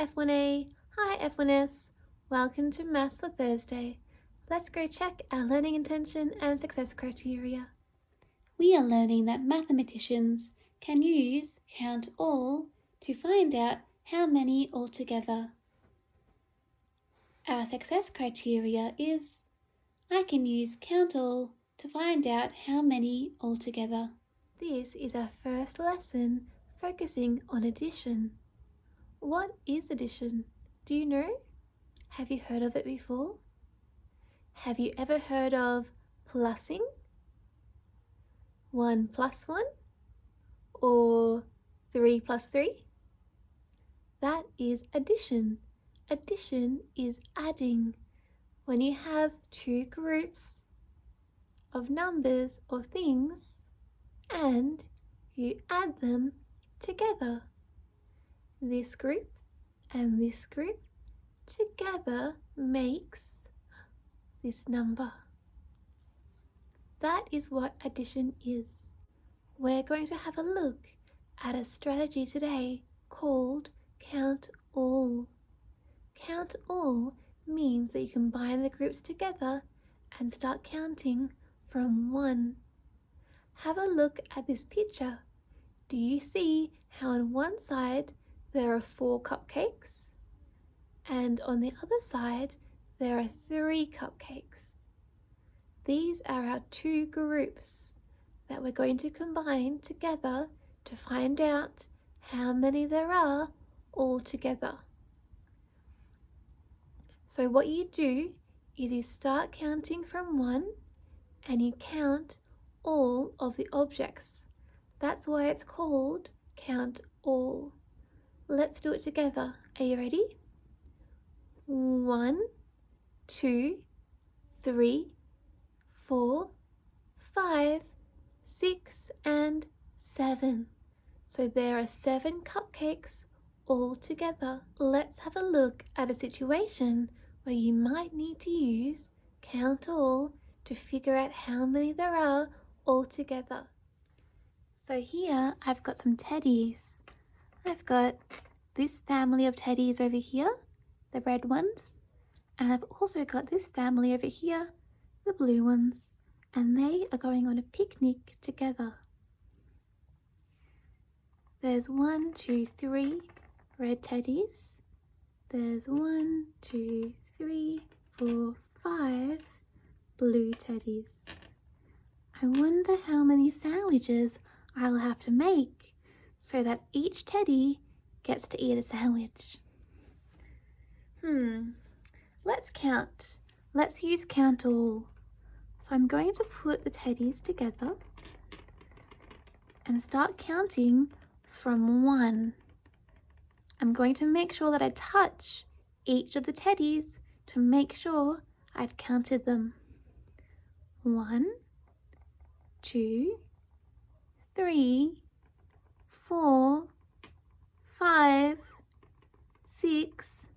F1A, hi F1S, welcome to Maths for Thursday. Let's go check our learning intention and success criteria. We are learning that mathematicians can use count all to find out how many altogether. Our success criteria is I can use count all to find out how many altogether. This is our first lesson focusing on addition. What is addition? Do you know? Have you heard of it before? Have you ever heard of plussing? 1 plus 1? Or 3 plus 3? That is addition. Addition is adding. When you have two groups of numbers or things and you add them together. This group and this group together makes this number. That is what addition is. We're going to have a look at a strategy today called count all. Count all means that you combine the groups together and start counting from 1. Have a look at this picture. Do you see how on one side there are 4 cupcakes and on the other side there are 3 cupcakes? These are our two groups that we're going to combine together to find out how many there are all together. So what you do is you start counting from 1 and you count all of the objects. That's why it's called count all. Let's do it together. Are you ready? 1, 2, 3, 4, 5, 6, and 7. So there are 7 cupcakes all together. Let's have a look at a situation where you might need to use count all to figure out how many there are all together. So here I've got some teddies. I've got this family of teddies over here, the red ones, and I've also got this family over here, the blue ones, and they are going on a picnic together. There's 1, 2, 3 red teddies. There's 1, 2, 3, 4, 5 blue teddies. I wonder how many sandwiches I'll have to make so that each teddy gets to eat a sandwich. Let's count. Let's use count all. So I'm going to put the teddies together and start counting from 1. I'm going to make sure that I touch each of the teddies to make sure I've counted them. 1, 2, 3, 4, 5, 6,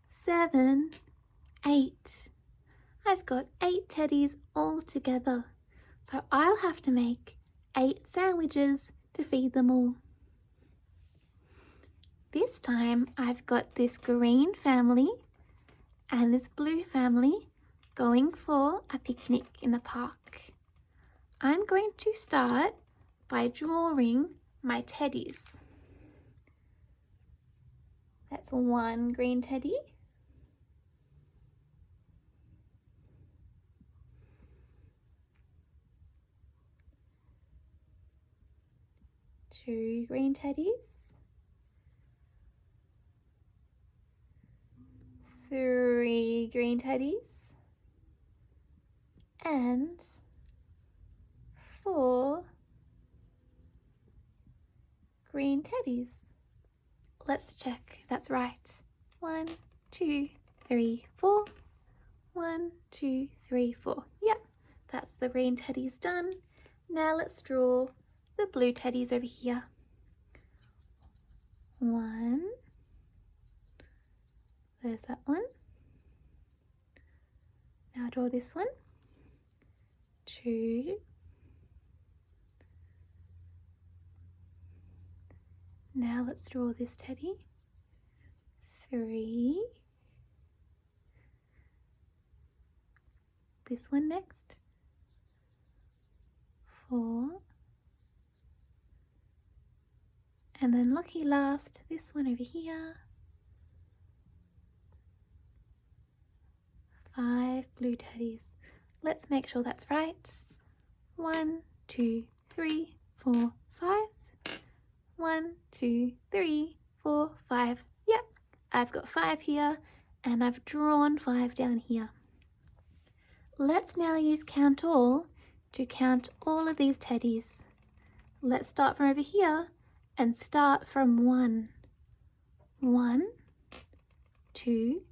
7, 8. I've got 8 teddies all together, so I'll have to make 8 sandwiches to feed them all. This time I've got this green family and this blue family going for a picnic in the park. I'm going to start by drawing my teddies. That's 1 green teddy. 2 green teddies. 3 green teddies. And 4 green teddies. Let's check if that's right. 1, 2, 3, 4. 1, 2, 3, 4. Yep, that's the green teddies done. Now let's draw the blue teddies over here. 1. There's that one. Now draw this one. 2. Now let's draw this teddy. 3. This one next. 4. And then lucky last, this one over here. 5 blue teddies. Let's make sure that's right. 1, 2, 3, 4, 5. 1, 2, 3, 4, 5. Yep, I've got 5 here and I've drawn 5 down here. Let's now use count all to count all of these teddies. Let's start from over here and start from 1. 1, 2,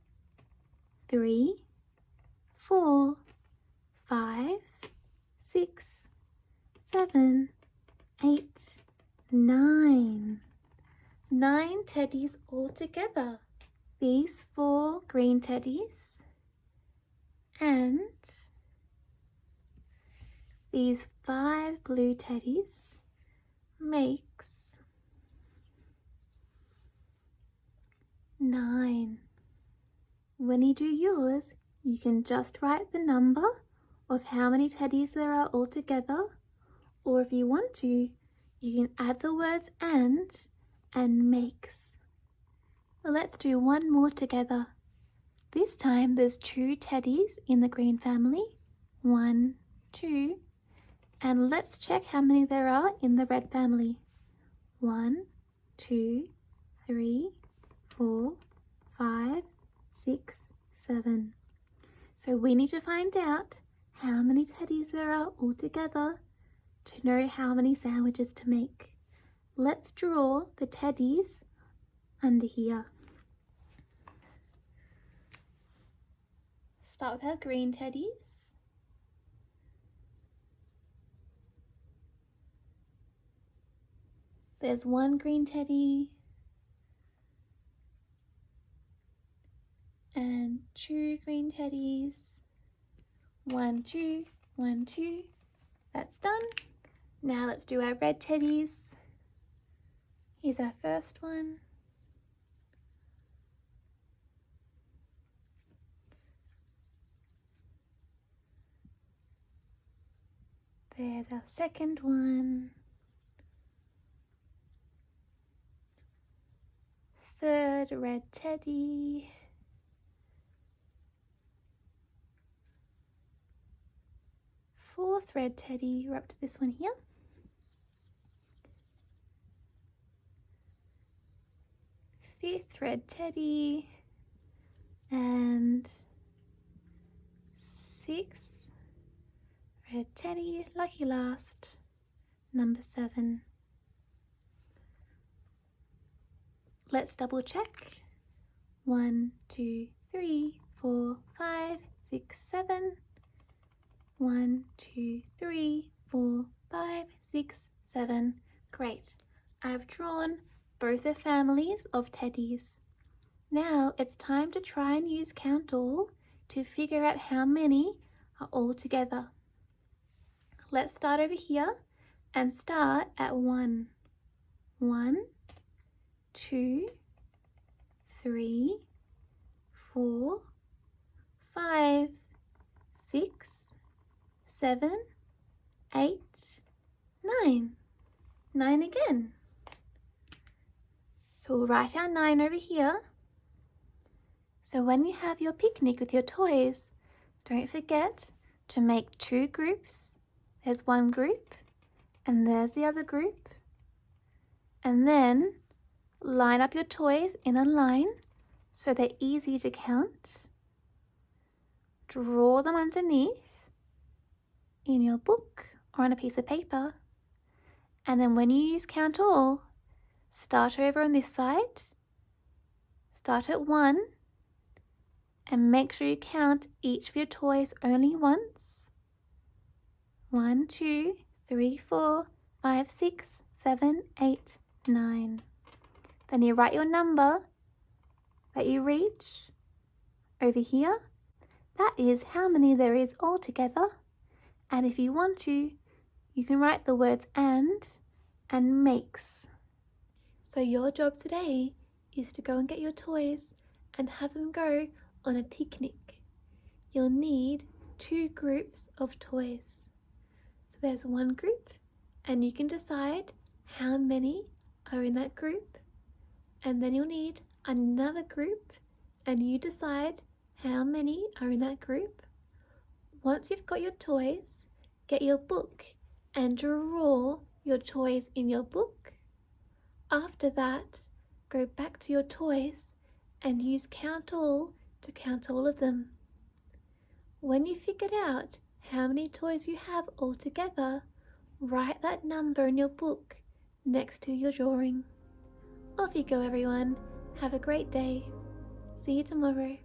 3, 4, 5, 6, 7, 8, 9. 9 teddies all together. These 4 green teddies and these 5 blue teddies makes 9. When you do yours, you can just write the number of how many teddies there are all together, or if you want to, you can add the words and makes. Well, let's do one more together. This time there's 2 teddies in the green family. 1, 2, and let's check how many there are in the red family. 1, 2, 3, 4, 5, 6, 7. So we need to find out how many teddies there are all together to know how many sandwiches to make. Let's draw the teddies under here. Start with our green teddies. There's 1 green teddy and 2 green teddies. 1, 2, 1, 2. That's done. Now let's do our red teddies. Here's our first one. There's our second one. Third red teddy. Fourth red teddy, we're up to this one here. Fifth red teddy. And 6th red teddy, lucky last, number 7. Let's double check. 1, 2, 3, 4, 5, 6, 7. 1, 2, 3, 4, 5, 6, 7. Great. I've drawn both the families of teddies. Now it's time to try and use count all to figure out how many are all together. Let's start over here and start at 1. 1, 2, 3, 4, 5, 6, 7, 8, 9. 9 again. So we'll write our 9 over here. So when you have your picnic with your toys, don't forget to make 2 groups. There's one group and there's the other group. And then line up your toys in a line so they're easy to count. Draw them underneath in your book or on a piece of paper. And then when you use count all, start over on this side. Start at 1 and make sure you count each of your toys only once. 1, 2, 3, 4, 5, 6, 7, 8, 9. Then you write your number that you reach over here. That is how many there is all together. And if you want to, you can write the words and makes. So your job today is to go and get your toys and have them go on a picnic. You'll need 2 groups of toys. So there's one group, and you can decide how many are in that group. And then you'll need another group, and you decide how many are in that group. Once you've got your toys, get your book and draw your toys in your book. After that, go back to your toys and use Count All to count all of them. When you figured out how many toys you have altogether, write that number in your book next to your drawing. Off you go, everyone. Have a great day. See you tomorrow.